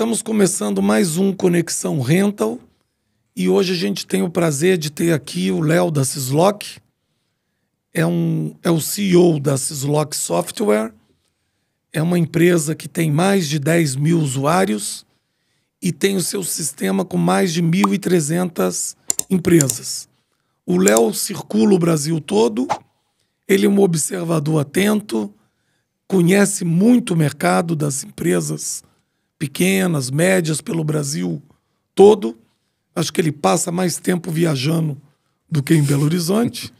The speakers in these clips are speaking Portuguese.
Estamos começando mais um Conexão Rental e hoje a gente tem o prazer de ter aqui o Léo da Syslock. É o CEO da Syslock Software. É uma empresa que tem mais de 10 mil usuários e tem o seu sistema com mais de 1.300 empresas. O Léo circula o Brasil todo, ele é um observador atento, conhece muito o mercado das empresas pequenas, médias, pelo Brasil todo. Acho que ele passa mais tempo viajando do que em Belo Horizonte.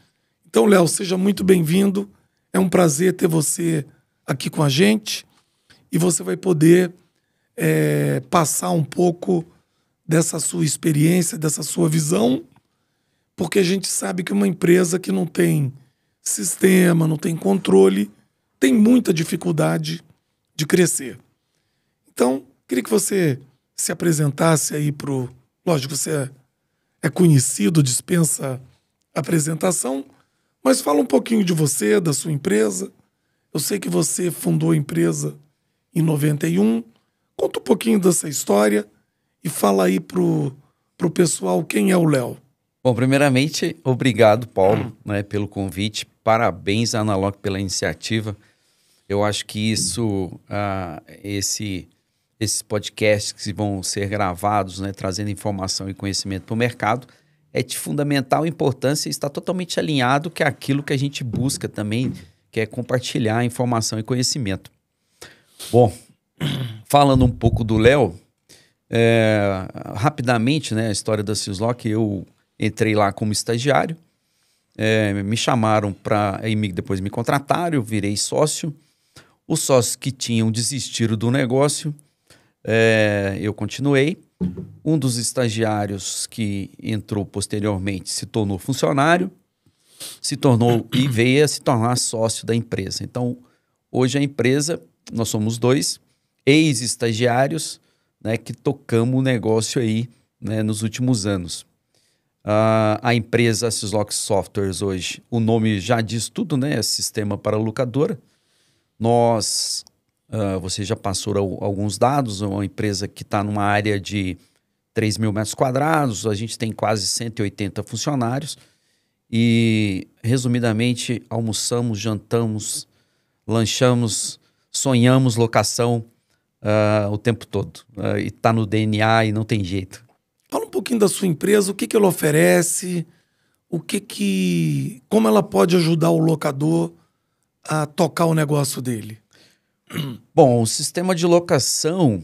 Então, Léo, seja muito bem-vindo. É um prazer ter você aqui com a gente e você vai poder passar um pouco dessa sua experiência, dessa sua visão, porque a gente sabe que uma empresa que não tem sistema, não tem controle, tem muita dificuldade de crescer. Então, queria que você se apresentasse aí pro... Lógico, você é conhecido, dispensa apresentação, mas fala um pouquinho de você, da sua empresa. Eu sei que você fundou a empresa em 91. Conta um pouquinho dessa história e fala aí pro pessoal quem é o Léo. Bom, primeiramente, obrigado, Paulo, pelo convite. Parabéns à Analog pela iniciativa. Eu acho que esses podcasts que vão ser gravados, trazendo informação e conhecimento para o mercado, é de fundamental importância e está totalmente alinhado com aquilo que a gente busca também, que é compartilhar informação e conhecimento. Bom, falando um pouco do Léo, rapidamente, a história da Syslock, eu entrei lá como estagiário, me chamaram depois me contrataram, eu virei sócio. Os sócios que tinham desistiram do negócio, eu continuei. Um dos estagiários que entrou posteriormente se tornou funcionário, e veio a se tornar sócio da empresa. Então, hoje a empresa, nós somos dois ex-estagiários, que tocamos o negócio aí, nos últimos anos. A empresa Syslock Softwares hoje, o nome já diz tudo, é sistema para locadora. Você já passou alguns dados, uma empresa que está numa área de 3 mil metros quadrados, a gente tem quase 180 funcionários e, resumidamente, almoçamos, jantamos, lanchamos, sonhamos locação o tempo todo. E está no DNA e não tem jeito. Fala um pouquinho da sua empresa, o que ela oferece, como ela pode ajudar o locador a tocar o negócio dele. Bom, o sistema de locação,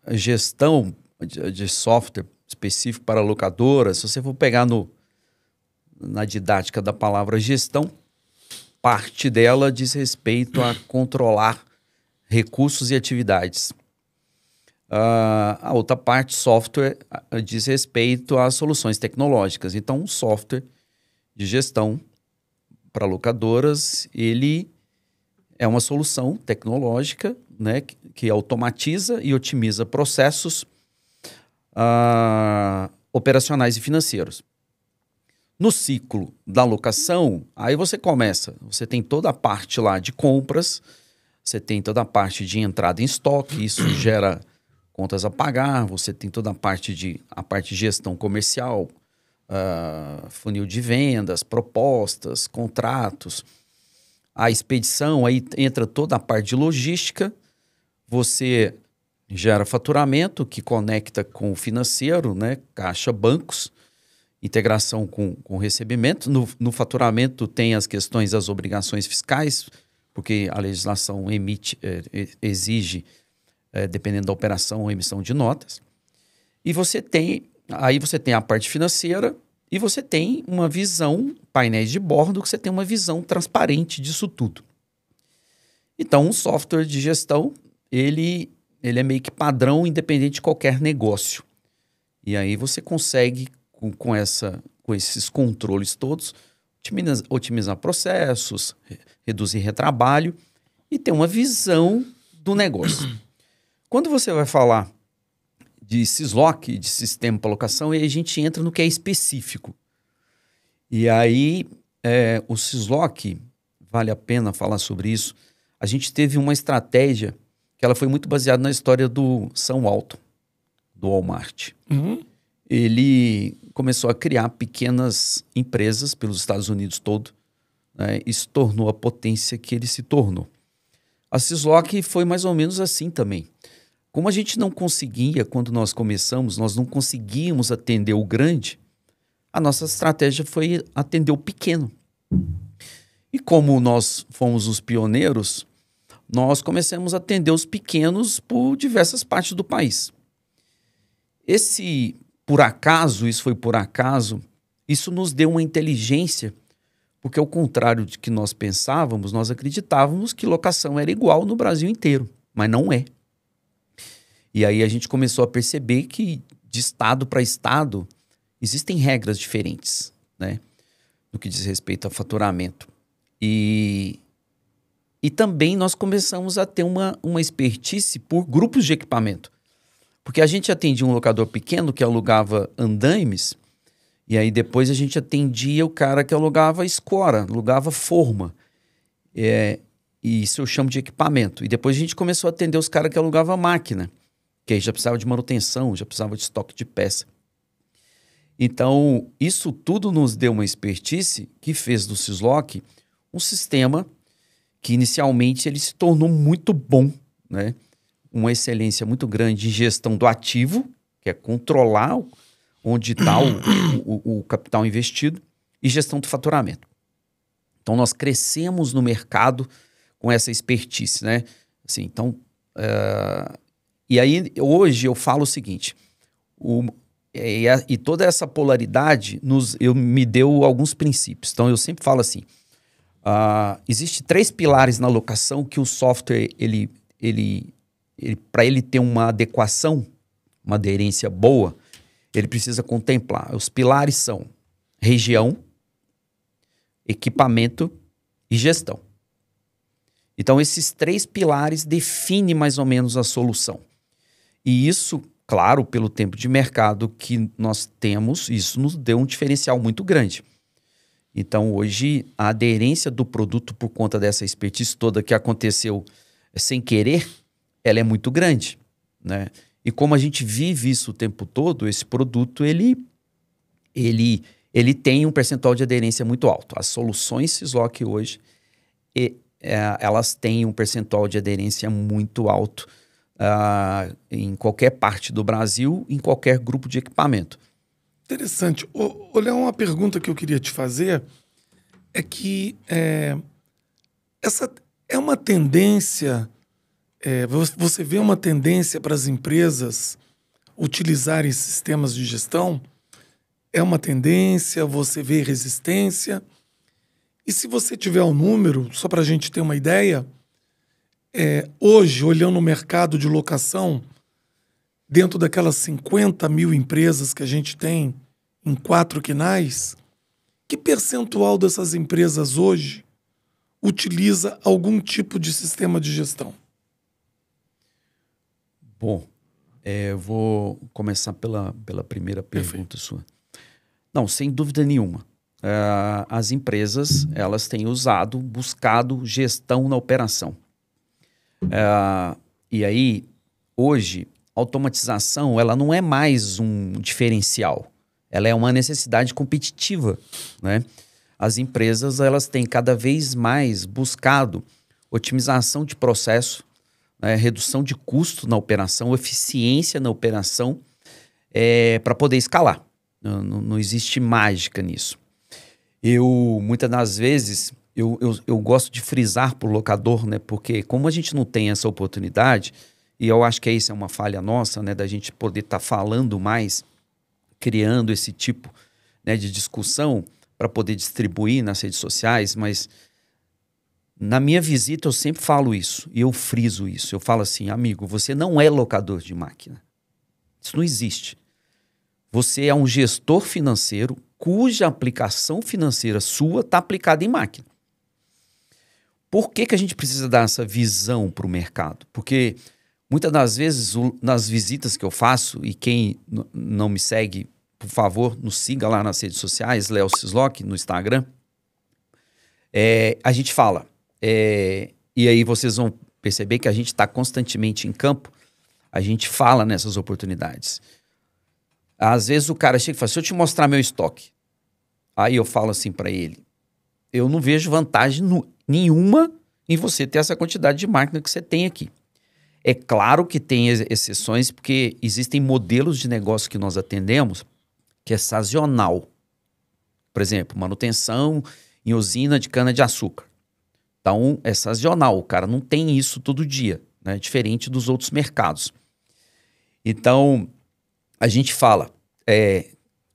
gestão de software específico para locadora, se você for pegar na didática da palavra gestão, parte dela diz respeito a controlar recursos e atividades. A outra parte, software, diz respeito às soluções tecnológicas. Então, um software de gestão para locadoras, ele é uma solução tecnológica, que automatiza e otimiza processos operacionais e financeiros. No ciclo da locação, aí você tem toda a parte lá de compras, você tem toda a parte de entrada em estoque, isso gera contas a pagar, você tem toda a parte de gestão comercial, funil de vendas, propostas, contratos, a expedição, aí entra toda a parte de logística, você gera faturamento que conecta com o financeiro, caixa, bancos, integração com o recebimento. No faturamento tem as questões das obrigações fiscais, porque a legislação exige, dependendo da operação, a emissão de notas. E você tem a parte financeira e você tem uma visão, painéis de bordo, que você tem uma visão transparente disso tudo. Então, um software de gestão, ele é meio que padrão, independente de qualquer negócio. E aí você consegue, com esses controles todos, otimizar processos, reduzir retrabalho e ter uma visão do negócio. Quando você vai falar de Syslock, de sistema para locação, e a gente entra no que é específico. E aí, o Syslock, vale a pena falar sobre isso, a gente teve uma estratégia que ela foi muito baseada na história do Sam Walton, do Walmart. Uhum. Ele começou a criar pequenas empresas pelos Estados Unidos todo, né, e se tornou a potência que ele se tornou. A Sislock foi mais ou menos assim também. Como a gente não conseguia, quando nós começamos, nós não conseguíamos atender o grande, a nossa estratégia foi atender o pequeno. E como nós fomos os pioneiros, nós começamos a atender os pequenos por diversas partes do país. Isso foi por acaso, isso nos deu uma inteligência, porque ao contrário de que nós pensávamos, nós acreditávamos que locação era igual no Brasil inteiro, mas não é. E aí a gente começou a perceber que de estado para estado existem regras diferentes, né, no que diz respeito a faturamento. E também nós começamos a ter uma expertise por grupos de equipamento. Porque a gente atendia um locador pequeno que alugava andaimes, e aí depois a gente atendia o cara que alugava escora, alugava forma. E isso eu chamo de equipamento. E depois a gente começou a atender os caras que alugavam máquina, que aí já precisava de manutenção, já precisava de estoque de peça. Então, isso tudo nos deu uma expertise que fez do Sislock um sistema que inicialmente ele se tornou muito bom, né? Uma excelência muito grande em gestão do ativo, que é controlar onde está o capital investido, e gestão do faturamento. Então, nós crescemos no mercado com essa expertise, né? Assim, então, e aí, hoje eu falo o seguinte, e toda essa polaridade me deu alguns princípios. Então, eu sempre falo assim, existe 3 pilares na locação que o software, para ele ter uma adequação, uma aderência boa, ele precisa contemplar. Os pilares são região, equipamento e gestão. Então, esses 3 pilares definem mais ou menos a solução. E isso, claro, pelo tempo de mercado que nós temos, isso nos deu um diferencial muito grande. Então, hoje, a aderência do produto por conta dessa expertise toda que aconteceu sem querer, ela é muito grande, né? E como a gente vive isso o tempo todo, esse produto, ele tem um percentual de aderência muito alto. As soluções Sislock hoje, elas têm um percentual de aderência muito alto em qualquer parte do Brasil, em qualquer grupo de equipamento. Interessante. Olha, uma pergunta que eu queria te fazer é que essa é uma tendência, você vê uma tendência para as empresas utilizarem sistemas de gestão? É uma tendência? Você vê resistência? E se você tiver um número, só para a gente ter uma ideia, hoje, olhando o mercado de locação, dentro daquelas 50 mil empresas que a gente tem em 4 quinais, que percentual dessas empresas hoje utiliza algum tipo de sistema de gestão? Bom, eu vou começar pela primeira pergunta sua. Não, sem dúvida nenhuma. As empresas, elas têm buscado gestão na operação. E aí, hoje, automatização, ela não é mais um diferencial. Ela é uma necessidade competitiva, né? As empresas, elas têm cada vez mais buscado otimização de processo, redução de custo na operação, eficiência na operação, para poder escalar. Não existe mágica nisso. Muitas das vezes, eu gosto de frisar para o locador, né? Porque como a gente não tem essa oportunidade, e eu acho que isso é uma falha nossa, né? Da gente poder estar falando mais, criando esse tipo, né, de discussão para poder distribuir nas redes sociais, mas na minha visita eu sempre falo isso, e eu friso isso. Eu falo assim, amigo, você não é locador de máquina. Isso não existe. Você é um gestor financeiro cuja aplicação financeira sua está aplicada em máquina. Por que a gente precisa dar essa visão para o mercado? Porque muitas das vezes, nas visitas que eu faço, e quem não me segue, por favor, nos siga lá nas redes sociais, Léo Sislock, no Instagram, a gente fala, e aí vocês vão perceber que a gente está constantemente em campo, a gente fala nessas oportunidades. Às vezes o cara chega e fala, se eu te mostrar meu estoque, aí eu falo assim para ele, eu não vejo vantagem nenhuma em você ter essa quantidade de máquina que você tem aqui. É claro que tem exceções, porque existem modelos de negócio que nós atendemos que é sazonal. Por exemplo, manutenção em usina de cana-de-açúcar. Então, é sazonal. O cara não tem isso todo dia, né? Diferente dos outros mercados. Então, a gente fala,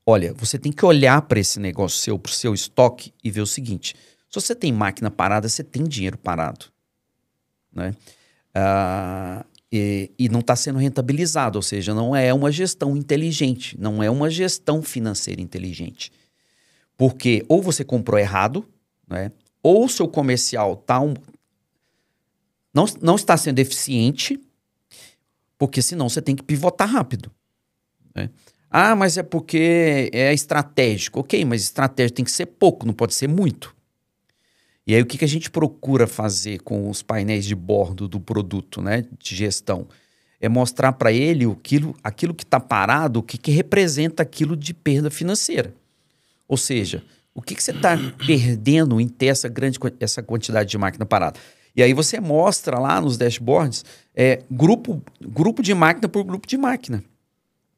olha, você tem que olhar para esse negócio seu, para o seu estoque e ver o seguinte, se você tem máquina parada, você tem dinheiro parado, né? E não está sendo rentabilizado, ou seja, não é uma gestão inteligente, não é uma gestão financeira inteligente. Porque ou você comprou errado, né? Ou o seu comercial não está sendo eficiente, porque senão você tem que pivotar rápido, né? Ah, mas é porque é estratégico. Ok, mas estratégico tem que ser pouco, não pode ser muito. E aí o que a gente procura fazer com os painéis de bordo do produto, né, de gestão? É mostrar para ele aquilo que está parado, o que representa aquilo de perda financeira. Ou seja, o que você está perdendo em ter essa quantidade de máquina parada? E aí você mostra lá nos dashboards grupo de máquina por grupo de máquina.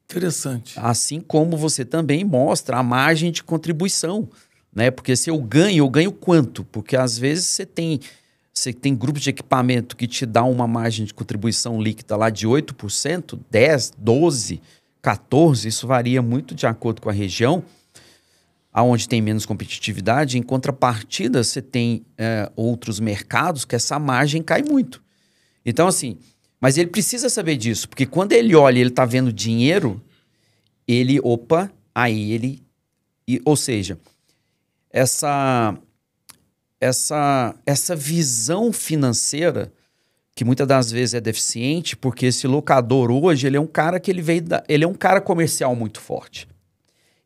Interessante. Assim como você também mostra a margem de contribuição, né? Porque se eu ganho quanto? Porque às vezes você tem grupos de equipamento que te dá uma margem de contribuição líquida lá de 8%, 10%, 12%, 14%, isso varia muito de acordo com a região, aonde tem menos competitividade. Em contrapartida, você tem outros mercados que essa margem cai muito. Então, assim, mas ele precisa saber disso, porque quando ele olha e ele está vendo dinheiro, ou seja, essa visão financeira, que muitas das vezes é deficiente, porque esse locador hoje, ele é um cara que ele é um cara comercial muito forte.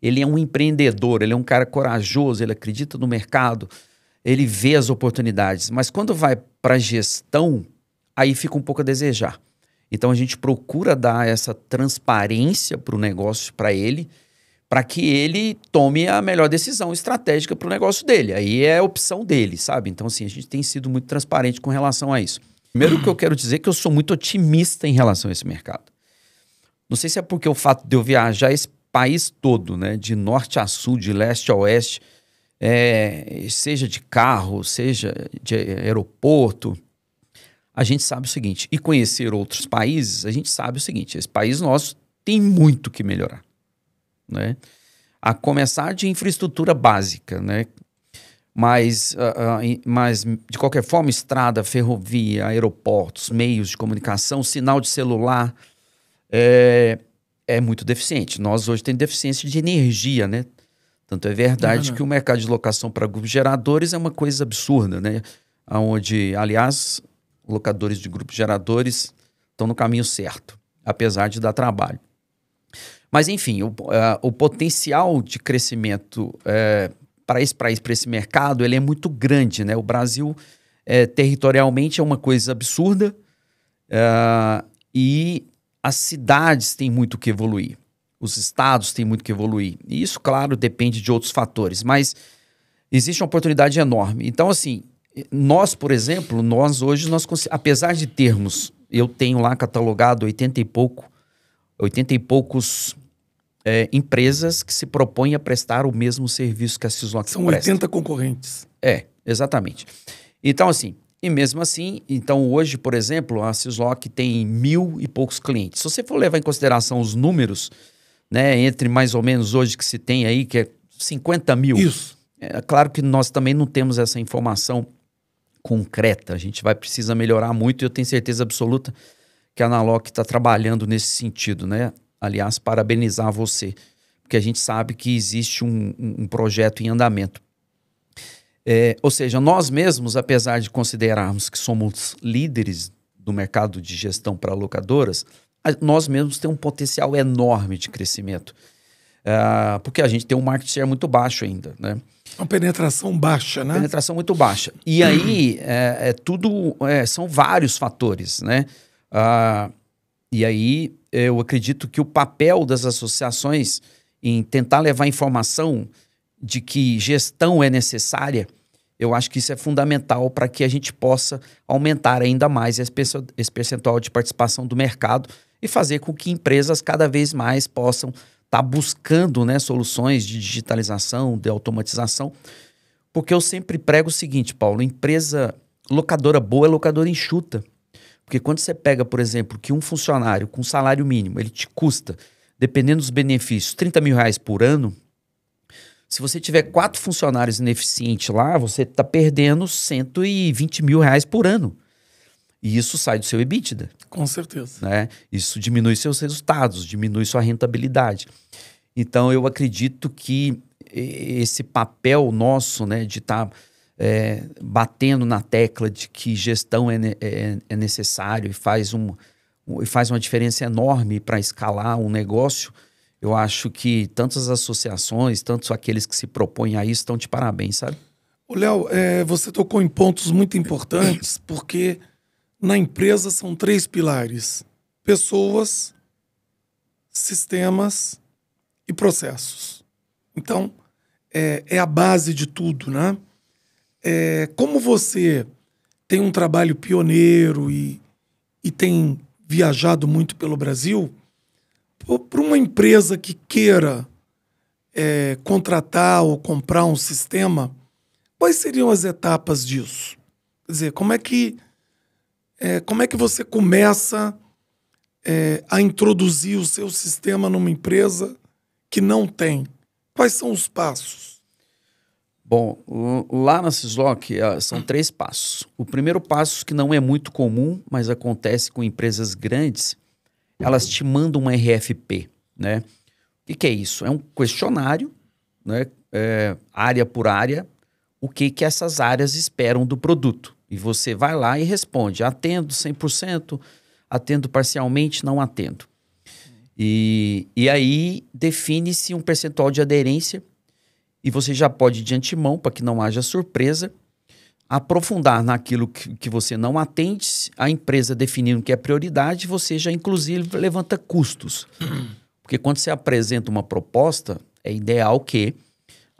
Ele é um empreendedor, ele é um cara corajoso, ele acredita no mercado, ele vê as oportunidades. Mas quando vai para a gestão, aí fica um pouco a desejar. Então a gente procura dar essa transparência para o negócio, para ele, para que ele tome a melhor decisão estratégica para o negócio dele. Aí é a opção dele, sabe? Então, assim, a gente tem sido muito transparente com relação a isso. Primeiro que eu quero dizer é que eu sou muito otimista em relação a esse mercado. Não sei se é porque o fato de eu viajar esse país todo, né, de norte a sul, de leste a oeste, seja de carro, seja de aeroporto, a gente sabe o seguinte, e conhecer outros países, a gente sabe o seguinte, esse país nosso tem muito que melhorar, né? A começar de infraestrutura básica, né? Mas de qualquer forma, estrada, ferrovia, aeroportos, meios de comunicação, sinal de celular, é muito deficiente. Nós hoje temos deficiência de energia, né? Tanto é verdade que o mercado de locação para grupos geradores é uma coisa absurda, né? Onde, aliás, locadores de grupos geradores estão no caminho certo, apesar de dar trabalho. Mas, enfim, o potencial de crescimento para esse mercado, ele é muito grande, né? O Brasil, territorialmente, é uma coisa absurda e as cidades têm muito que evoluir. Os estados têm muito que evoluir. E isso, claro, depende de outros fatores, mas existe uma oportunidade enorme. Então, assim, nós, por exemplo, hoje, apesar de termos, eu tenho lá catalogado 80 e poucos empresas que se propõem a prestar o mesmo serviço que a Syslock presta. São 80 concorrentes. Exatamente. Então, assim, e mesmo assim, então hoje, por exemplo, a Syslock tem 1.000 e poucos clientes. Se você for levar em consideração os números, né, entre mais ou menos hoje que se tem aí, que é 50 mil. Isso. É claro que nós também não temos essa informação concreta. A gente precisa melhorar muito e eu tenho certeza absoluta que a Nalock está trabalhando nesse sentido, né? Aliás, parabenizar você, porque a gente sabe que existe um projeto em andamento. Ou seja, nós mesmos, apesar de considerarmos que somos líderes do mercado de gestão para locadoras, nós mesmos temos um potencial enorme de crescimento. porque a gente tem um market share muito baixo ainda, né? Uma penetração baixa, né? Penetração muito baixa. E aí, são vários fatores, né? E aí, eu acredito que o papel das associações em tentar levar informação de que gestão é necessária, eu acho que isso é fundamental para que a gente possa aumentar ainda mais esse percentual de participação do mercado e fazer com que empresas cada vez mais possam estar buscando, né, soluções de digitalização, de automatização. Porque eu sempre prego o seguinte, Paulo, empresa locadora boa é locadora enxuta. Porque quando você pega, por exemplo, que um funcionário com salário mínimo, ele te custa, dependendo dos benefícios, R$30 mil por ano, se você tiver 4 funcionários ineficientes lá, você está perdendo R$120 mil por ano. E isso sai do seu EBITDA. Com certeza. Né? Isso diminui seus resultados, diminui sua rentabilidade. Então, eu acredito que esse papel nosso, né, de estar batendo na tecla de que gestão é necessário e faz uma diferença enorme para escalar um negócio, eu acho que tantas associações, tantos aqueles que se propõem a isso, estão de parabéns, sabe? Léo, você tocou em pontos muito importantes, porque na empresa são 3 pilares: pessoas, sistemas e processos. Então, é a base de tudo, né? Como você tem um trabalho pioneiro e tem viajado muito pelo Brasil, para uma empresa que queira contratar ou comprar um sistema, quais seriam as etapas disso? Quer dizer, como é que você começa a introduzir o seu sistema numa empresa que não tem? Quais são os passos? Bom, lá na Syslock são 3 passos. O primeiro passo, que não é muito comum, mas acontece com empresas grandes, elas te mandam um RFP, né? O que é isso? É um questionário, né? Área por área, o que essas áreas esperam do produto. E você vai lá e responde: atendo 100%, atendo parcialmente, não atendo. E aí define-se um percentual de aderência e você já pode, de antemão, para que não haja surpresa, aprofundar naquilo que você não atende, a empresa definindo que é prioridade, você já, inclusive, levanta custos. Porque quando você apresenta uma proposta, é ideal que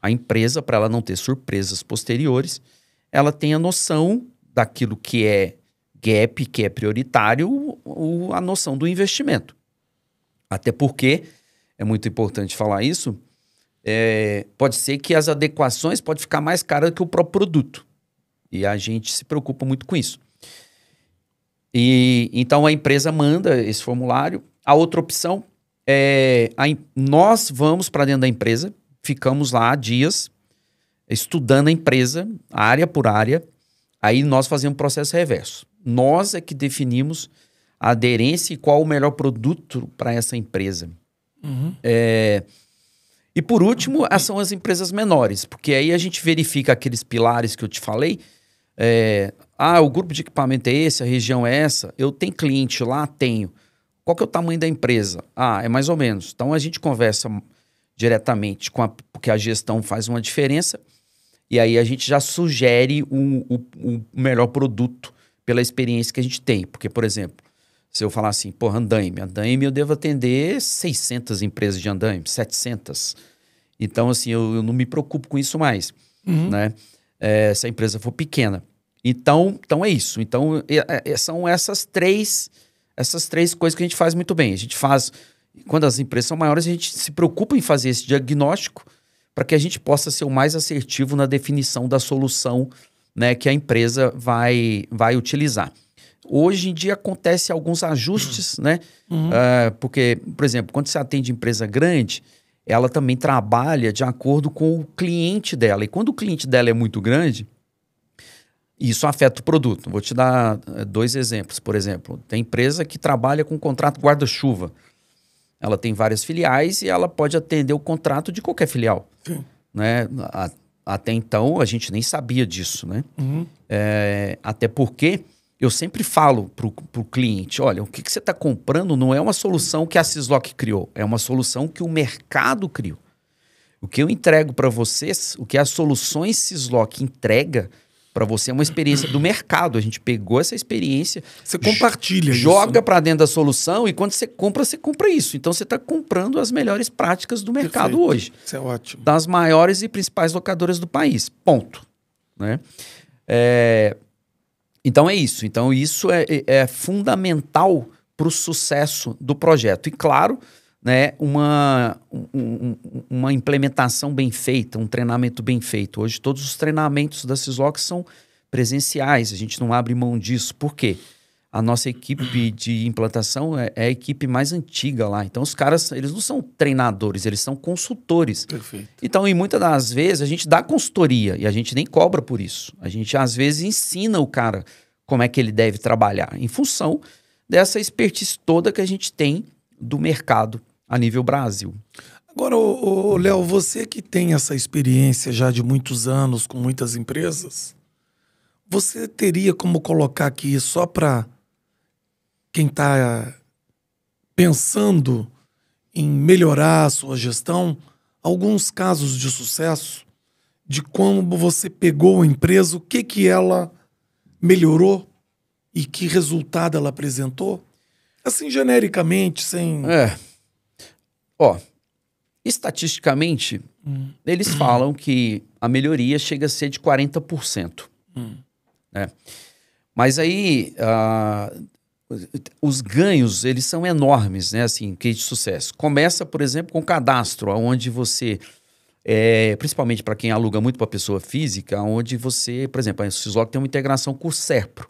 a empresa, para ela não ter surpresas posteriores, ela tenha noção daquilo que é gap, que é prioritário, a noção do investimento. Até porque, é muito importante falar isso, pode ser que as adequações podem ficar mais caras que o próprio produto. E a gente se preocupa muito com isso. Então a empresa manda esse formulário. A outra opção nós vamos para dentro da empresa, ficamos lá dias estudando a empresa, área por área. Aí nós fazemos um processo reverso. Nós é que definimos a aderência e qual o melhor produto para essa empresa. Uhum. E por último, são as empresas menores, porque aí a gente verifica aqueles pilares que eu te falei. O grupo de equipamento é esse, a região é essa, eu tenho cliente lá? Tenho. Qual que é o tamanho da empresa? É mais ou menos. Então a gente conversa diretamente porque a gestão faz uma diferença, e aí a gente já sugere o melhor produto pela experiência que a gente tem. Porque, por exemplo, se eu falar assim, andaime eu devo atender 600 empresas de andaime, 700. Então, assim, eu não me preocupo com isso mais, né? Se a empresa for pequena. Então é isso. Então, são essas três coisas que a gente faz muito bem. A gente faz, quando as empresas são maiores, a gente se preocupa em fazer esse diagnóstico para que a gente possa ser o mais assertivo na definição da solução, né, que a empresa vai utilizar. Hoje em dia acontece alguns ajustes, né? Porque, por exemplo, quando você atende empresa grande, ela também trabalha de acordo com o cliente dela. E quando o cliente dela é muito grande, isso afeta o produto. Vou te dar 2 exemplos. Por exemplo, tem empresa que trabalha com contrato guarda-chuva. Ela tem várias filiais e ela pode atender o contrato de qualquer filial. Sim. Né? Até então, a gente nem sabia disso, né? Até porque eu sempre falo para o cliente, olha, o que você está comprando não é uma solução que a Syslock criou, é uma solução que o mercado criou. O que eu entrego para vocês, o que as soluções Syslock entrega para você é uma experiência do mercado. A gente pegou essa experiência, você compartilha, joga para dentro da solução e quando você compra isso. Então você está comprando as melhores práticas do mercado hoje. Isso é ótimo. Das maiores e principais locadoras do país. Ponto. Né? Então é isso. Então isso é fundamental para o sucesso do projeto. E claro, né, uma implementação bem feita, um treinamento bem feito. Hoje todos os treinamentos da Syslock são presenciais, a gente não abre mão disso. Por quê? A nossa equipe de implantação é a equipe mais antiga lá. Então os caras, eles não são treinadores, eles são consultores. Perfeito. Então, em muitas das vezes, a gente dá consultoria e a gente nem cobra por isso. A gente, às vezes, ensina o cara como é que ele deve trabalhar, em função dessa expertise toda que a gente tem do mercado a nível Brasil. Agora, Léo, você que tem essa experiência já de muitos anos com muitas empresas, você teria como colocar aqui só para quem está pensando em melhorar a sua gestão, alguns casos de sucesso de como você pegou a empresa, o que ela melhorou e que resultado ela apresentou? Assim, genericamente, sem... Estatisticamente, eles falam que a melhoria chega a ser de 40%. Né? Mas aí, os ganhos, eles são enormes, né? Assim, case de sucesso. Começa, por exemplo, com o cadastro, onde você, principalmente para quem aluga muito para pessoa física, onde você, por exemplo, a Syslock tem uma integração com o Serpro.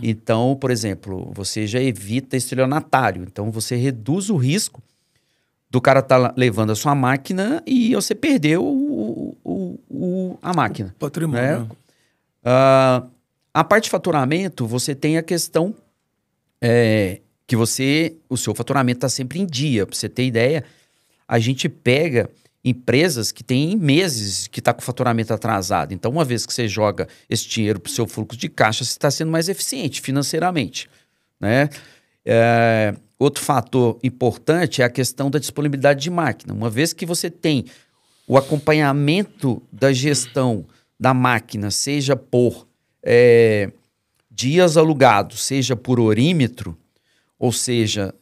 Então, por exemplo, você já evita estelionatário. Então, você reduz o risco do cara estar levando a sua máquina e você perdeu a máquina. Patrimônio. Né? A parte de faturamento, você tem a questão que o seu faturamento está sempre em dia. Para você ter ideia, a gente pega empresas que têm meses que está com o faturamento atrasado. Então, uma vez que você joga esse dinheiro para o seu fluxo de caixa, você está sendo mais eficiente financeiramente. Né? Outro fator importante é a questão da disponibilidade de máquina. Uma vez que você tem o acompanhamento da gestão da máquina, seja por dias alugados, seja por horímetro, ou seja,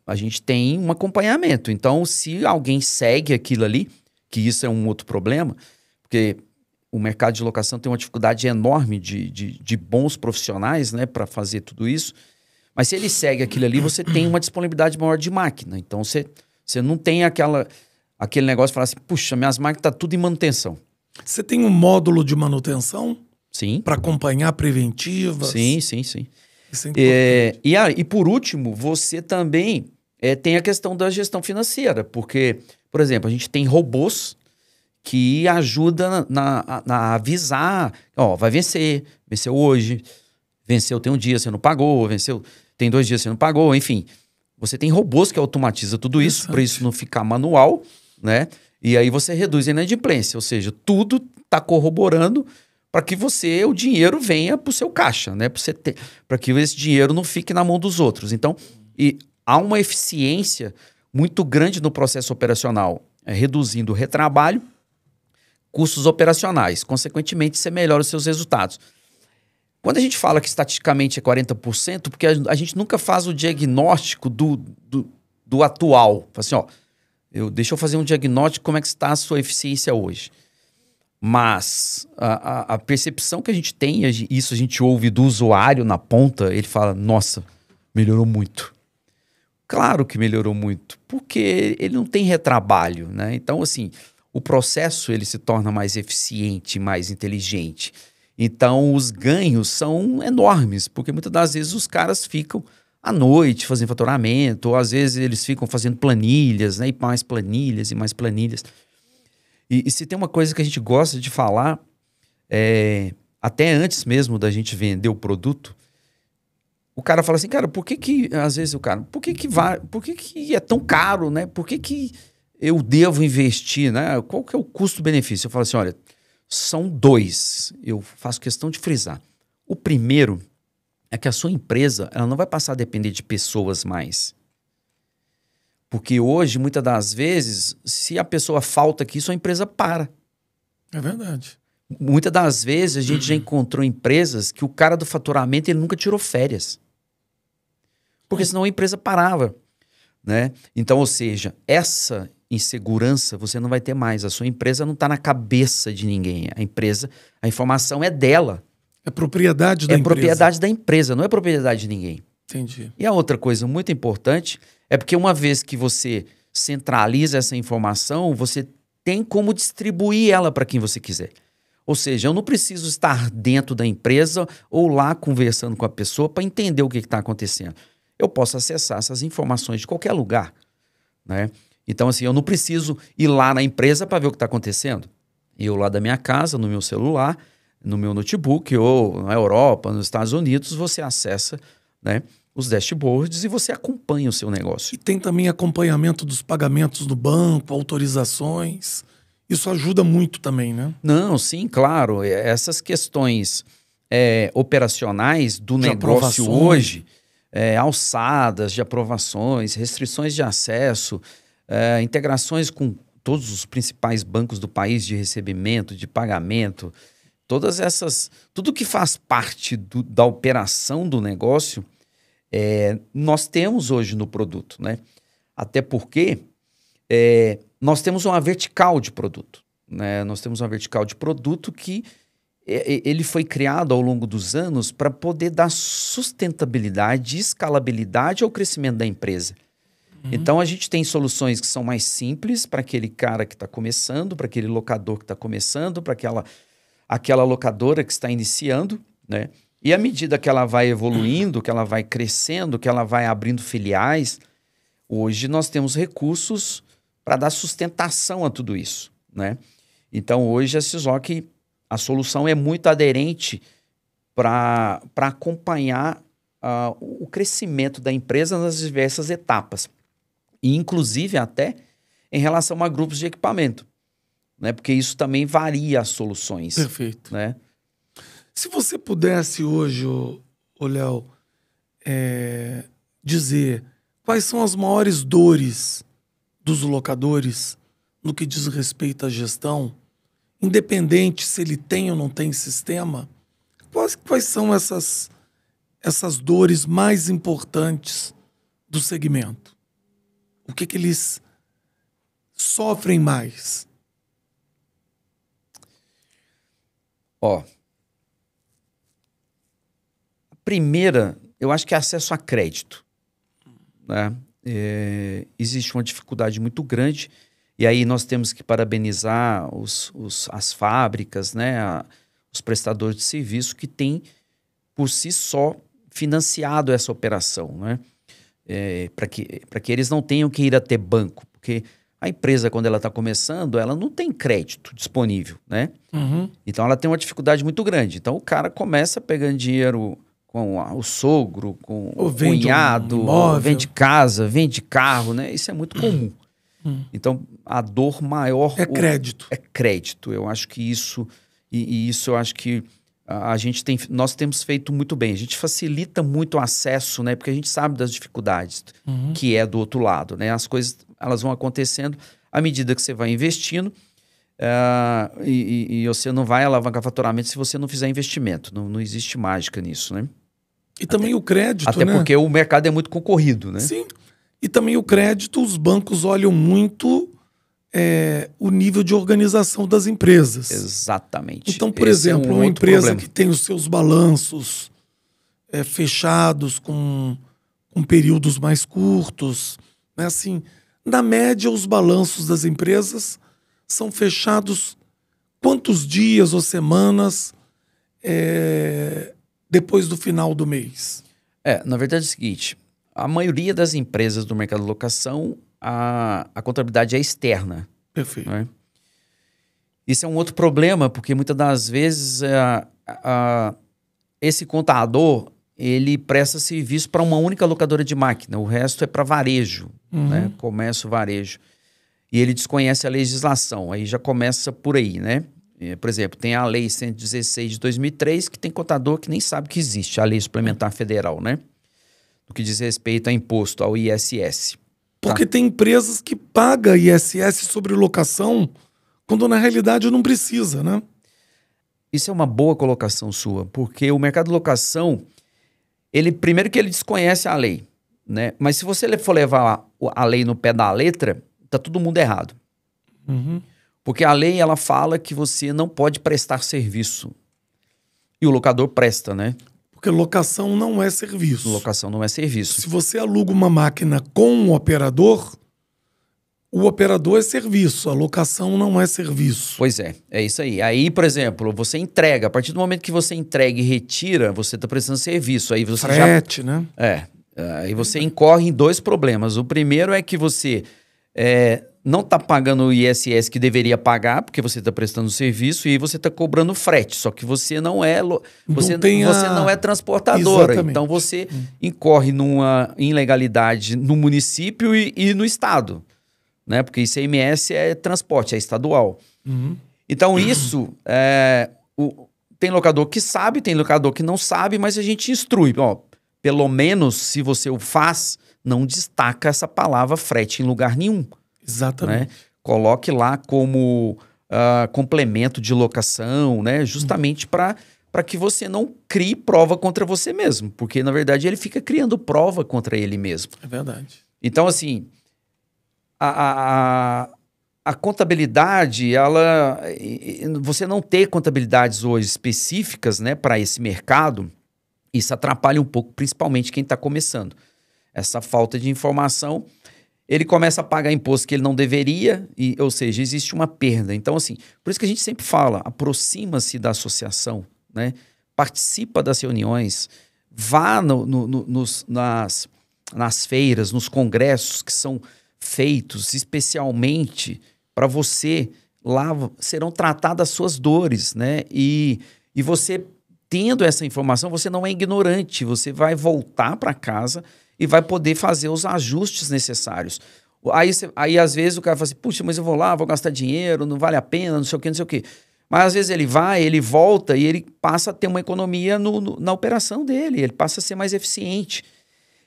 a gente tem um acompanhamento. Então, se alguém segue aquilo ali, que isso é um outro problema, porque o mercado de locação tem uma dificuldade enorme de bons profissionais, né, para fazer tudo isso. Mas se ele segue aquilo ali, você tem uma disponibilidade maior de máquina. Então, você não tem aquele negócio de falar assim, puxa, minhas máquinas estão tudo em manutenção. Você tem um módulo de manutenção? Sim. Para acompanhar preventivas? Sim. Isso é importante. E por último, você também tem a questão da gestão financeira. Porque, por exemplo, a gente tem robôs que ajudam na avisar, vai vencer, venceu hoje, venceu tem um dia, você não pagou, venceu tem 2 dias, você não pagou, enfim. Você tem robôs que automatizam tudo isso, para isso não ficar manual, né? E aí você reduz a inadimplência, ou seja, tudo está corroborando para que o dinheiro venha para o seu caixa, né? Para que esse dinheiro não fique na mão dos outros. Então, há uma eficiência muito grande no processo operacional, reduzindo o retrabalho, custos operacionais. Consequentemente, você melhora os seus resultados. Quando a gente fala que estatisticamente é 40%, porque a gente nunca faz o diagnóstico do atual. Fala assim, deixa eu fazer um diagnóstico como é que está a sua eficiência hoje. Mas a percepção que a gente tem, isso a gente ouve do usuário na ponta, ele fala, nossa, melhorou muito. Claro que melhorou muito, porque ele não tem retrabalho, né? Então, assim, o processo ele se torna mais eficiente, mais inteligente. Então, os ganhos são enormes, porque muitas das vezes os caras ficam à noite fazendo faturamento, ou às vezes eles ficam fazendo planilhas, né? E mais planilhas e mais planilhas. E se tem uma coisa que a gente gosta de falar, até antes mesmo da gente vender o produto, o cara fala assim, cara, por que às vezes por que é tão caro, né? Por que eu devo investir, né? Qual que é o custo-benefício? Eu falo assim, olha, são 2, eu faço questão de frisar. O primeiro é que a sua empresa ela não vai passar a depender de pessoas mais. Porque hoje, muitas das vezes, se a pessoa falta aqui, sua empresa para. É verdade. Muitas das vezes, a gente já encontrou empresas que o cara do faturamento ele nunca tirou férias. Porque senão a empresa parava. Né? Então, ou seja, essa insegurança você não vai ter mais. A sua empresa não está na cabeça de ninguém. A informação é dela. É propriedade da empresa. É propriedade da empresa, não é propriedade de ninguém. Entendi. E a outra coisa muito importante é porque uma vez que você centraliza essa informação, você tem como distribuir ela para quem você quiser. Ou seja, eu não preciso estar dentro da empresa ou lá conversando com a pessoa para entender o que está acontecendo. Eu posso acessar essas informações de qualquer lugar, né? Então, assim, eu não preciso ir lá na empresa para ver o que está acontecendo. Eu lá da minha casa, no meu celular, no meu notebook ou na Europa, nos Estados Unidos, você acessa, né, os dashboards e você acompanha o seu negócio. E tem também acompanhamento dos pagamentos do banco, autorizações. Isso ajuda muito também, né? Não, sim, claro. Essas questões operacionais do De negócio aprovações. hoje, alçadas de aprovações, restrições de acesso, integrações com todos os principais bancos do país de recebimento, de pagamento, todas essas, tudo que faz parte da operação do negócio, nós temos hoje no produto, né? Até porque nós temos uma vertical de produto, né? Nós temos uma vertical de produto que ele foi criado ao longo dos anos para poder dar sustentabilidade e escalabilidade ao crescimento da empresa. Então, a gente tem soluções que são mais simples para aquele cara que está começando, para aquele locador que está começando, para aquela locadora que está iniciando, né? E à medida que ela vai evoluindo, que ela vai crescendo, que ela vai abrindo filiais, hoje nós temos recursos para dar sustentação a tudo isso, né? Então, hoje a Syslock, a solução é muito aderente para acompanhar o crescimento da empresa nas diversas etapas. E, inclusive, até em relação a grupos de equipamento, né? Porque isso também varia as soluções. Perfeito. Né? Se você pudesse hoje, Léo, dizer quais são as maiores dores dos locadores no que diz respeito à gestão, independente se ele tem ou não tem sistema, quais são essas dores mais importantes do segmento? O que eles sofrem mais? A primeira, eu acho que é acesso a crédito, né? Existe uma dificuldade muito grande e aí nós temos que parabenizar as fábricas, né? Os prestadores de serviço que têm por si só financiado essa operação, né? Para que eles não tenham que ir até banco, porque a empresa, quando ela está começando, ela não tem crédito disponível, né? Uhum. Então, ela tem uma dificuldade muito grande. Então, o cara começa pegando dinheiro com o sogro, com o cunhado, vende casa, vende carro, né? Isso é muito comum. Então, a dor maior... É crédito. É crédito. Eu acho que isso... E isso eu acho que nós temos feito muito bem. A gente facilita muito o acesso, né? Porque a gente sabe das dificuldades que é do outro lado, né? As coisas, elas vão acontecendo à medida que você vai investindo e você não vai alavancar faturamento se você não fizer investimento. Não existe mágica nisso, né? E também o crédito, até né? Porque o mercado é muito concorrido, né? Sim. E também o crédito, os bancos olham muito o nível de organização das empresas. Exatamente. Então, por exemplo, uma empresa que tem os seus balanços fechados com períodos mais curtos, né? Assim, na média, os balanços das empresas são fechados quantos dias ou semanas depois do final do mês? Na verdade é o seguinte, a maioria das empresas do mercado de locação, a contabilidade é externa. Perfeito. Né? Isso é um outro problema, porque muitas das vezes esse contador, ele presta serviço para uma única locadora de máquina, o resto é para varejo, né? Comércio, varejo. E ele desconhece a legislação, aí já começa por aí, né? Por exemplo, tem a Lei 116 de 2003, que tem contador que nem sabe que existe, a Lei Suplementar Federal, né? No que diz respeito a imposto, ao ISS. Porque tem empresas que pagam ISS sobre locação, quando na realidade não precisa, né? Isso é uma boa colocação sua, porque o mercado de locação, primeiro que ele desconhece a lei, né? Mas se você for levar a lei no pé da letra, tá todo mundo errado. Uhum. Porque a lei, ela fala que você não pode prestar serviço. E o locador presta, né? Porque locação não é serviço. Locação não é serviço. Se você aluga uma máquina com um operador, o operador é serviço, a locação não é serviço. Pois é isso aí. Aí, por exemplo, você entrega, a partir do momento que você entrega e retira, você está prestando serviço. Aí você frete, né? Aí você incorre em dois problemas. O primeiro é que você não está pagando o ISS que deveria pagar, porque você está prestando serviço, e você está cobrando frete. Só que você não é você não é transportadora. Exatamente. Então você incorre numa ilegalidade no município e no estado, né? Porque ICMS é transporte, é estadual. Uhum. Então isso tem locador que sabe, tem locador que não sabe, mas a gente instrui. Ó, pelo menos, se você o faz, não destaca essa palavra frete em lugar nenhum. Exatamente. Né? Coloque lá como complemento de locação, né? Justamente para que você não crie prova contra você mesmo. Porque, na verdade, ele fica criando prova contra ele mesmo. É verdade. Então, assim, a contabilidade, você não ter contabilidades hoje específicas, né, para esse mercado, isso atrapalha um pouco, principalmente quem está começando. Essa falta de informação, ele começa a pagar imposto que ele não deveria, ou seja, existe uma perda. Então, assim, por isso que a gente sempre fala, aproxima-se da associação, né? Participa das reuniões, vá nas feiras, nos congressos que são feitos especialmente para você. Lá serão tratadas as suas dores, né? E você, tendo essa informação, você não é ignorante, você vai voltar para casa e vai poder fazer os ajustes necessários. Aí, às vezes, o cara fala assim, puxa, mas eu vou lá, vou gastar dinheiro, não vale a pena, não sei o quê, não sei o quê. Mas, às vezes, ele vai, ele volta e ele passa a ter uma economia na operação dele, ele passa a ser mais eficiente.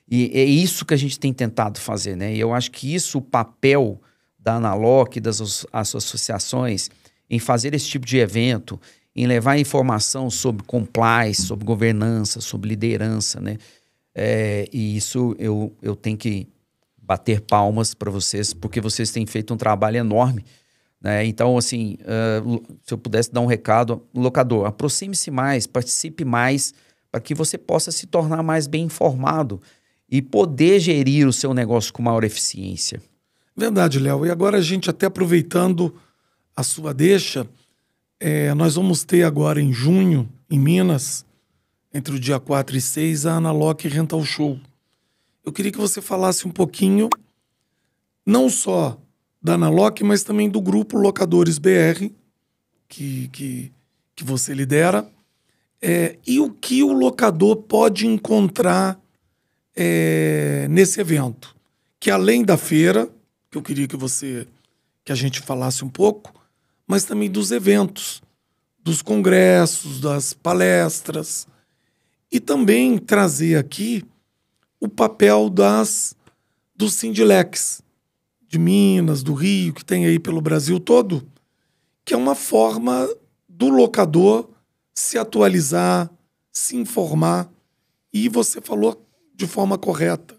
E é isso que a gente tem tentado fazer, né? E eu acho que isso, o papel da Analoc, das associações, em fazer esse tipo de evento, em levar informação sobre compliance, sobre governança, sobre liderança, né? E isso eu tenho que bater palmas para vocês, porque vocês têm feito um trabalho enorme, né? Então, assim, se eu pudesse dar um recado, locador, aproxime-se mais, participe mais, para que você possa se tornar mais bem informado e poder gerir o seu negócio com maior eficiência. Verdade, Léo. E agora a gente, até aproveitando a sua deixa, nós vamos ter agora em junho, em Minas, entre o dia 4 e 6, a Analoc Rental Show. Eu queria que você falasse um pouquinho, não só da Analoc, mas também do grupo Locadores BR, que você lidera, e o que o locador pode encontrar nesse evento. Que além da feira, que eu queria que a gente falasse um pouco, mas também dos eventos, dos congressos, das palestras, e também trazer aqui o papel dos Sindilecs de Minas, do Rio, que tem aí pelo Brasil todo, que é uma forma do locador se atualizar, se informar. E você falou de forma correta.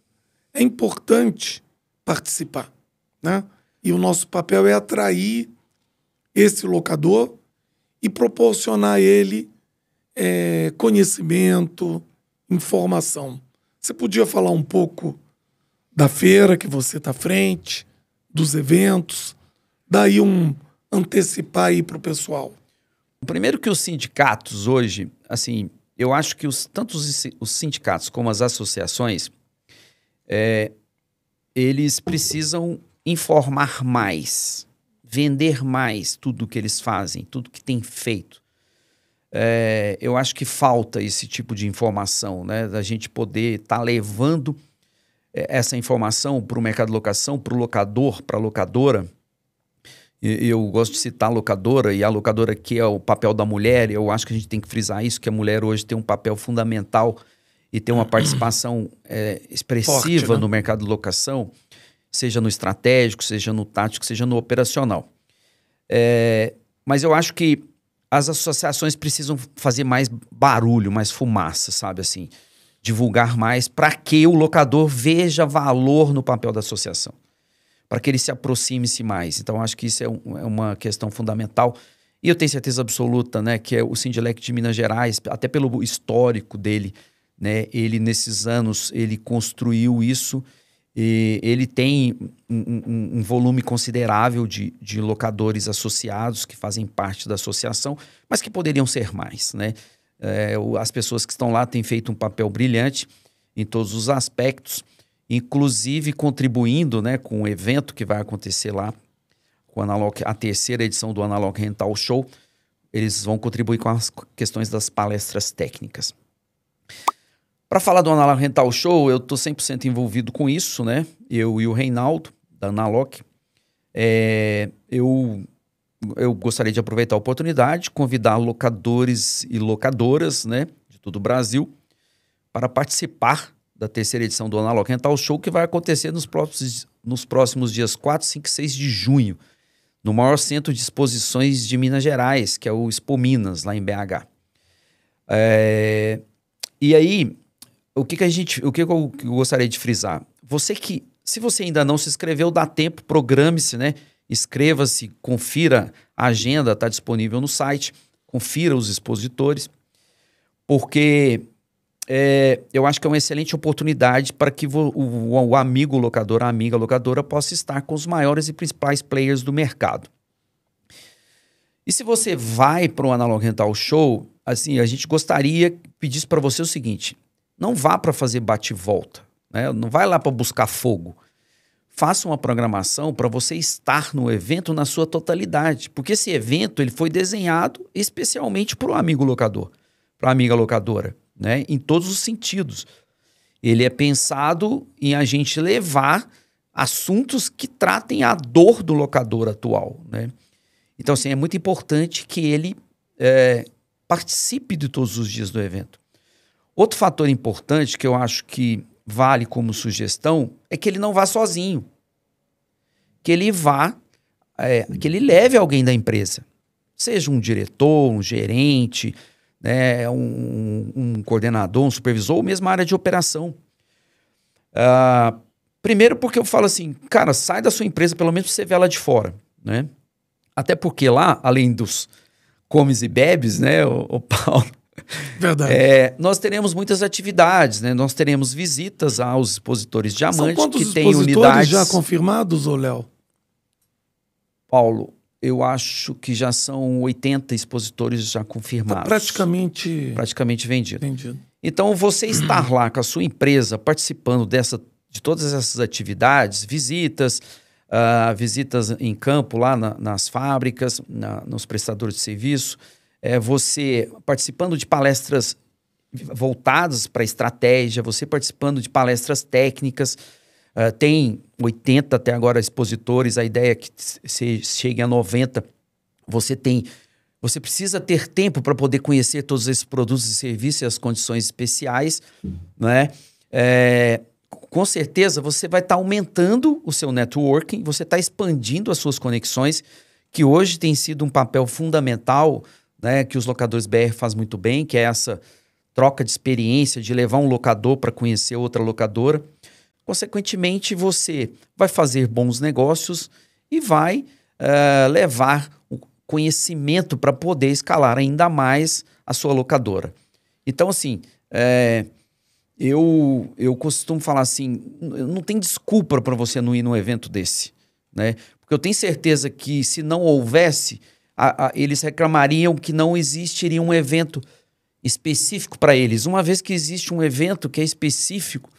É importante participar, né? E o nosso papel é atrair esse locador e proporcionar a ele conhecimento, informação. Você podia falar um pouco da feira que você está à frente, dos eventos, daí antecipar aí para o pessoal. Primeiro que os sindicatos hoje, assim, eu acho que tanto os sindicatos como as associações, eles precisam informar mais, vender mais tudo que eles fazem, tudo que tem feito. Eu acho que falta esse tipo de informação, né? Da gente poder estar levando essa informação para o mercado de locação, para o locador, para a locadora, Eu gosto de citar a locadora, e a locadora que é o papel da mulher, eu acho que a gente tem que frisar isso, que a mulher hoje tem um papel fundamental e tem uma participação expressiva Forte, né? no mercado de locação, seja no estratégico, seja no tático, seja no operacional. Mas eu acho que as associações precisam fazer mais barulho, mais fumaça, sabe assim? Divulgar mais para que o locador veja valor no papel da associação, para que ele se aproxime-se mais. Então, acho que isso é uma questão fundamental. E eu tenho certeza absoluta, né, que o Sindilec de Minas Gerais, até pelo histórico dele, né, ele nesses anos ele construiu isso, e ele tem um volume considerável de locadores associados que fazem parte da associação, mas que poderiam ser mais, né? As pessoas que estão lá têm feito um papel brilhante em todos os aspectos, inclusive contribuindo, né, com o evento que vai acontecer lá, com a terceira edição do Analog Rental Show. Eles vão contribuir com as questões das palestras técnicas. Para falar do Analog Rental Show, eu estou 100% envolvido com isso, né? Eu e o Reinaldo, da Analog. Eu gostaria de aproveitar a oportunidade, convidar locadores e locadoras, né, de todo o Brasil, para participar da terceira edição do Analog Rental Show, que vai acontecer nos próximos dias 4, 5 e 6 de junho, no maior centro de exposições de Minas Gerais, que é o Expo Minas, lá em BH. E aí, o que eu gostaria de frisar? Se você ainda não se inscreveu, dá tempo, programe-se, né? Inscreva-se, confira a agenda, está disponível no site, confira os expositores, porque eu acho que é uma excelente oportunidade para que o amigo locador, a amiga locadora, possa estar com os maiores e principais players do mercado. E se você vai para o Analog Rental Show, assim, a gente gostaria de pedir para você o seguinte: não vá para fazer bate-volta, né? Não vai lá para buscar fogo. Faça uma programação para você estar no evento na sua totalidade, porque esse evento ele foi desenhado especialmente para o amigo locador, para a amiga locadora, né? Em todos os sentidos. Ele é pensado em a gente levar assuntos que tratem a dor do locador atual, né? Então, assim, é muito importante que ele participe de todos os dias do evento. Outro fator importante que eu acho que vale como sugestão é que ele não vá sozinho. Que ele que ele leve alguém da empresa. Seja um diretor, um gerente, né, um coordenador, um supervisor, ou mesmo a área de operação. Primeiro porque eu falo assim, cara, sai da sua empresa, pelo menos você vê ela de fora, né? Até porque lá, além dos comes e bebes, né, o Paulo? Verdade. Nós teremos muitas atividades, né? Nós teremos visitas aos expositores Diamante, São quantos que tem expositores unidades já confirmados, ô Léo? Paulo, eu acho que já são 80 expositores já confirmados. Tá praticamente vendido. Então, você estar lá com a sua empresa participando de todas essas atividades, visitas em campo lá nas fábricas, nos prestadores de serviço, você participando de palestras voltadas para estratégia, você participando de palestras técnicas, tem 80 até agora expositores, a ideia é que você chegue a 90. Você precisa ter tempo para poder conhecer todos esses produtos e serviços e as condições especiais, né? Com certeza você vai estar aumentando o seu networking, você está expandindo as suas conexões, que hoje tem sido um papel fundamental, né, que os locadores BR fazem muito bem, que é essa troca de experiência, de levar um locador para conhecer outra locadora. Consequentemente, você vai fazer bons negócios e vai levar o conhecimento para poder escalar ainda mais a sua locadora. Então, assim, eu costumo falar assim, não tem desculpa para você não ir num evento desse, né? Porque eu tenho certeza que se não houvesse, eles reclamariam que não existiria um evento específico para eles. Uma vez que existe um evento que é específico,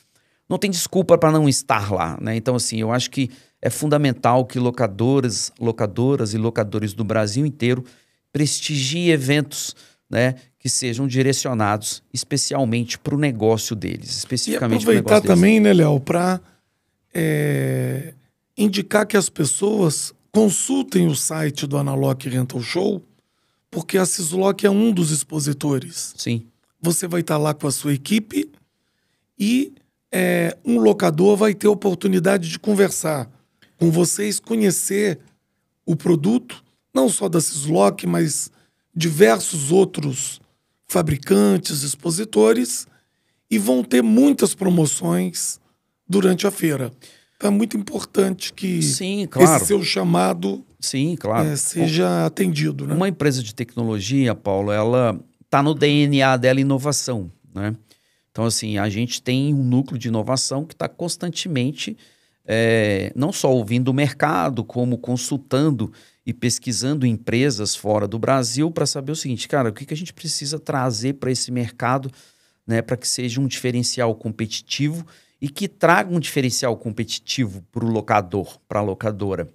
não tem desculpa para não estar lá, né? Então, assim, eu acho que é fundamental que locadoras e locadores do Brasil inteiro prestigiem eventos, né, que sejam direcionados especialmente para o negócio deles, especificamente para o negócio deles. Também, né, Léo, para indicar que as pessoas consultem o site do Analog Rental Show, porque a Sislock é um dos expositores. Sim. Você vai estar lá com a sua equipe e um locador vai ter a oportunidade de conversar com vocês, conhecer o produto, não só da Sislock, mas diversos outros fabricantes, expositores, e vão ter muitas promoções durante a feira. Então é muito importante que Sim, claro. esse seu chamado Sim, claro. seja atendido. Né? Uma empresa de tecnologia, Paulo, ela está no DNA dela inovação, né? Então, assim, a gente tem um núcleo de inovação que está constantemente não só ouvindo o mercado, como consultando e pesquisando empresas fora do Brasil para saber o seguinte, cara, o que a gente precisa trazer para esse mercado, né, para que seja um diferencial competitivo e que traga um diferencial competitivo para o locador, para a locadora.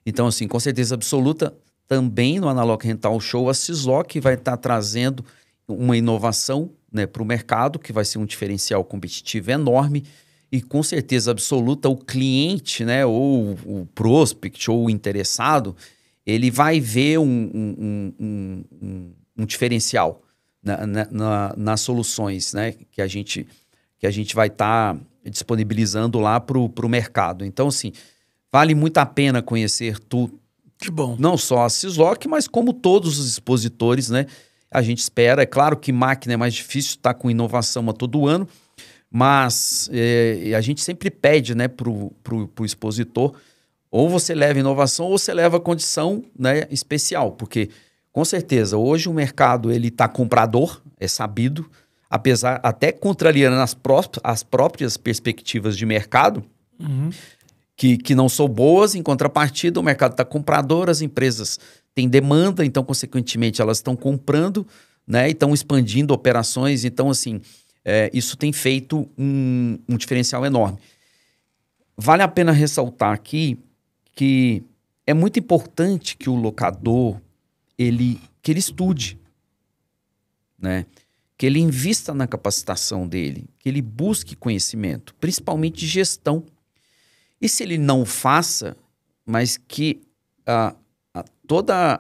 Então, assim, com certeza absoluta, também no Analog Rental Show, a Sislock vai estar trazendo uma inovação, né, para o mercado, que vai ser um diferencial competitivo enorme, e com certeza absoluta o cliente, né, ou o prospect, ou o interessado, ele vai ver um diferencial nas soluções, né, que a gente vai estar disponibilizando lá para o mercado. Então, assim, vale muito a pena conhecer Que bom. Não só a Sislock, mas como todos os expositores, né? A gente espera, é claro que máquina é mais difícil, está com inovação a todo ano, mas a gente sempre pede, né, pro expositor, ou você leva inovação ou você leva condição, né, especial, porque com certeza hoje o mercado ele está comprador, é sabido, apesar até contrariando as próprias perspectivas de mercado, que não são boas. Em contrapartida, o mercado está comprador, as empresas têm demanda, então, consequentemente, elas estão comprando, né, e estão expandindo operações. Então, assim, isso tem feito um diferencial enorme. Vale a pena ressaltar aqui que é muito importante que o locador que ele estude, né, que ele invista na capacitação dele, que ele busque conhecimento, principalmente de gestão. E se ele não faça, mas que toda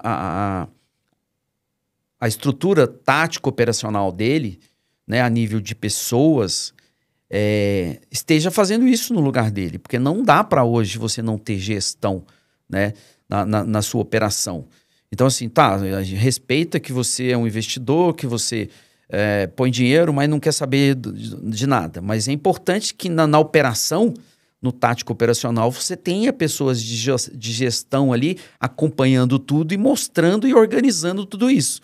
a estrutura tático-operacional dele, né, a nível de pessoas, esteja fazendo isso no lugar dele. Porque não dá para hoje você não ter gestão, né, na sua operação. Então, assim, a gente respeita que você é um investidor, que você põe dinheiro, mas não quer saber de nada. Mas é importante que na operação, no tático operacional, você tenha pessoas de gestão ali acompanhando tudo e mostrando e organizando tudo isso.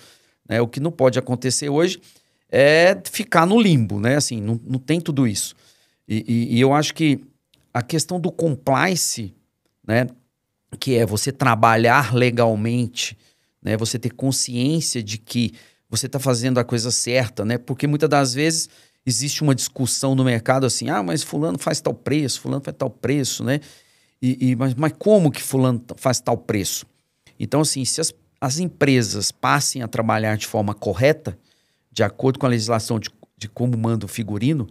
O que não pode acontecer hoje é ficar no limbo, né? Assim, não tem tudo isso. E eu acho que a questão do compliance, né, que é você trabalhar legalmente, né, você ter consciência de que você está fazendo a coisa certa, né? Porque muitas das vezes existe uma discussão no mercado assim, mas fulano faz tal preço, né? Mas como que fulano faz tal preço? Então, assim, se as empresas passem a trabalhar de forma correta, de acordo com a legislação de como manda o figurino,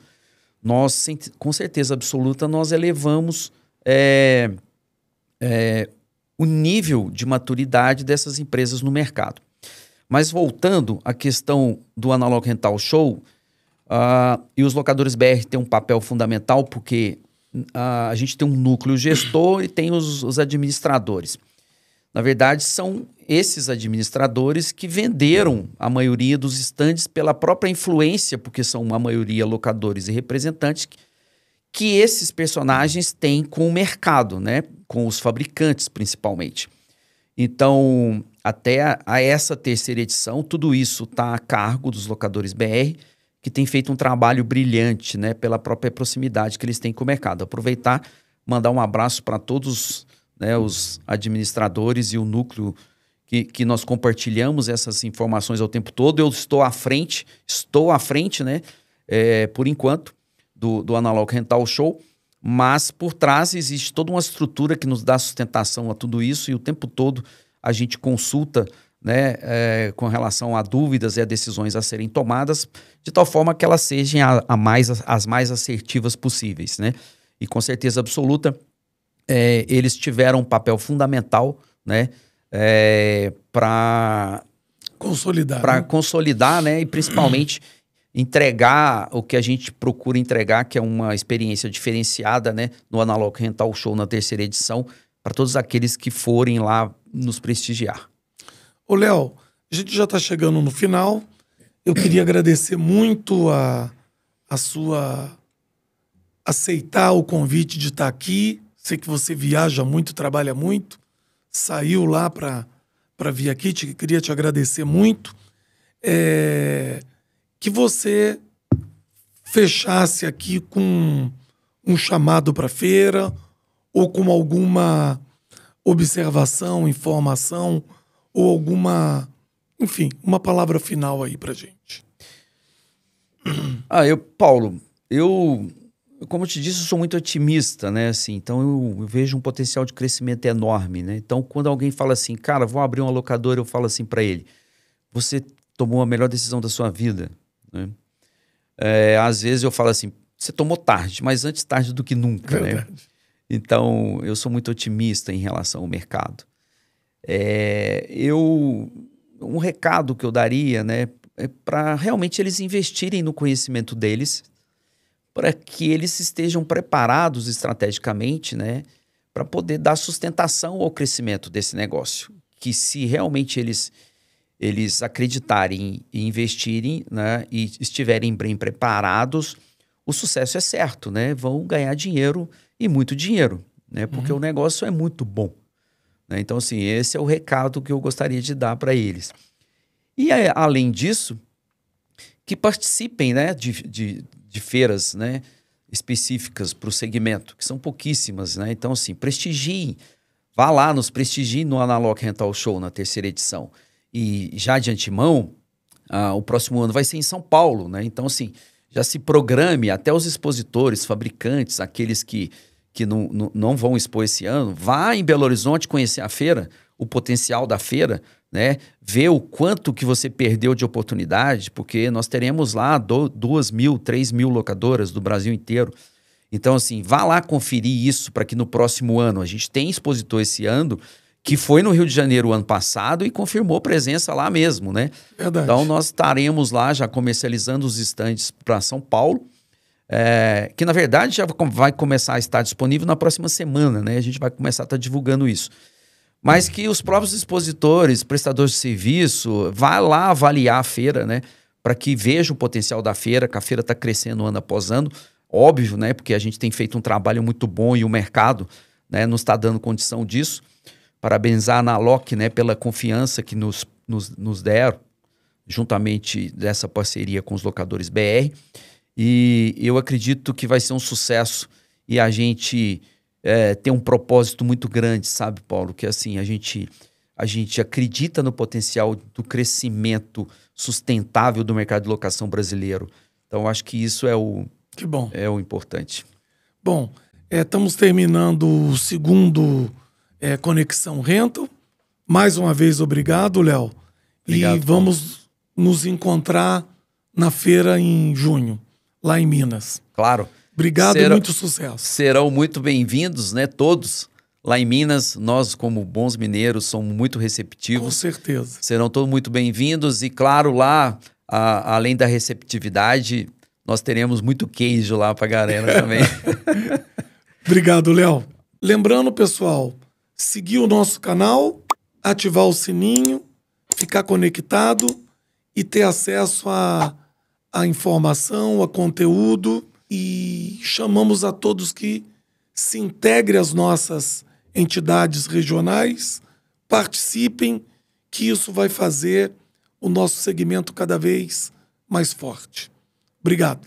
nós, com certeza absoluta, nós elevamos o nível de maturidade dessas empresas no mercado. Mas voltando à questão do Analog Rental Show, e os locadores BR têm um papel fundamental porque a gente tem um núcleo gestor e tem os administradores. Na verdade, são esses administradores que venderam a maioria dos estandes pela própria influência, porque são uma maioria locadores e representantes, que esses personagens têm com o mercado, né? Com os fabricantes, principalmente. Então, até a essa terceira edição, tudo isso está a cargo dos locadores BR, que tem feito um trabalho brilhante, né, pela própria proximidade que eles têm com o mercado. Aproveitar, mandar um abraço para todos, né, os administradores e o núcleo que nós compartilhamos essas informações ao tempo todo. Eu estou à frente, né, por enquanto, do Analog Rental Show, mas por trás existe toda uma estrutura que nos dá sustentação a tudo isso e o tempo todo a gente consulta, né, com relação a dúvidas e a decisões a serem tomadas, de tal forma que elas sejam as mais assertivas possíveis, né? E com certeza absoluta, eles tiveram um papel fundamental, né, para consolidar, né, e principalmente entregar o que a gente procura entregar, que é uma experiência diferenciada, né, no Analog Rental Show na 3ª edição, para todos aqueles que forem lá nos prestigiar. Ô, Léo, a gente já está chegando no final. Eu queria agradecer muito a sua aceitar o convite de estar aqui. Sei que você viaja muito, trabalha muito, saiu lá para vir aqui. Queria te agradecer muito. Que você fechasse aqui com um chamado para a feira ou com alguma observação, informação ou alguma, enfim, uma palavra final aí para gente. Paulo, como eu te disse, eu sou muito otimista, né? Assim, então eu vejo um potencial de crescimento enorme, né? Então, quando alguém fala assim, cara, vou abrir uma locadora, eu falo assim para ele, você tomou a melhor decisão da sua vida, né? Às vezes eu falo assim, você tomou tarde, mas antes tarde do que nunca, né? Então, eu sou muito otimista em relação ao mercado. Um recado que eu daria, né, é para realmente eles investirem no conhecimento deles, para que eles estejam preparados estrategicamente, né, para poder dar sustentação ao crescimento desse negócio. Que se realmente eles acreditarem e investirem, né, e estiverem bem preparados, o sucesso é certo, né? Vão ganhar dinheiro e muito dinheiro, né? Porque o negócio é muito bom, né? Então, assim, esse é o recado que eu gostaria de dar para eles. E, além disso, que participem, né, de feiras, né, específicas para o segmento, que são pouquíssimas, né? Então, assim, prestigiem, vá lá, nos prestigiem no Analog Rental Show na 3ª edição. E já de antemão, o próximo ano vai ser em São Paulo, né? Então, assim, já se programe, até os expositores, fabricantes, aqueles que não vão expor esse ano, vá em Belo Horizonte conhecer a feira, o potencial da feira, né? Ver o quanto que você perdeu de oportunidade, porque nós teremos lá 2.000, 3.000 locadoras do Brasil inteiro. Então, assim, vá lá conferir isso para que no próximo ano, a gente tem expositor esse ano, que foi no Rio de Janeiro o ano passado e confirmou presença lá mesmo, né? Verdade. Então, nós estaremos lá já comercializando os estandes para São Paulo, que na verdade já vai começar a estar disponível na próxima semana, né? A gente vai começar a estar divulgando isso. Mas que os próprios expositores, prestadores de serviço, vá lá avaliar a feira, né? Para que veja o potencial da feira, que a feira está crescendo ano após ano. Óbvio, né? Porque a gente tem feito um trabalho muito bom e o mercado, né, nos está dando condição disso. Parabenizar a Analog, né, pela confiança que nos deram, juntamente dessa parceria com os locadores BR. E eu acredito que vai ser um sucesso e a gente tem um propósito muito grande, sabe, Paulo? Que assim, a gente acredita no potencial do crescimento sustentável do mercado de locação brasileiro. Então, acho que isso é o importante. Bom, estamos terminando o segundo Conexão Rental. Mais uma vez, obrigado, Léo. E vamos nos encontrar na feira em junho, lá em Minas. Claro. Obrigado e muito sucesso. Serão muito bem-vindos, né, todos. Lá em Minas, nós, como bons mineiros, somos muito receptivos. Com certeza. Serão todos muito bem-vindos. E, claro, lá, além da receptividade, nós teremos muito queijo lá para a galera também. Obrigado, Léo. Lembrando, pessoal, seguir o nosso canal, ativar o sininho, ficar conectado e ter acesso a informação, a conteúdo. E chamamos a todos que se integrem às nossas entidades regionais, participem, que isso vai fazer o nosso segmento cada vez mais forte. Obrigado.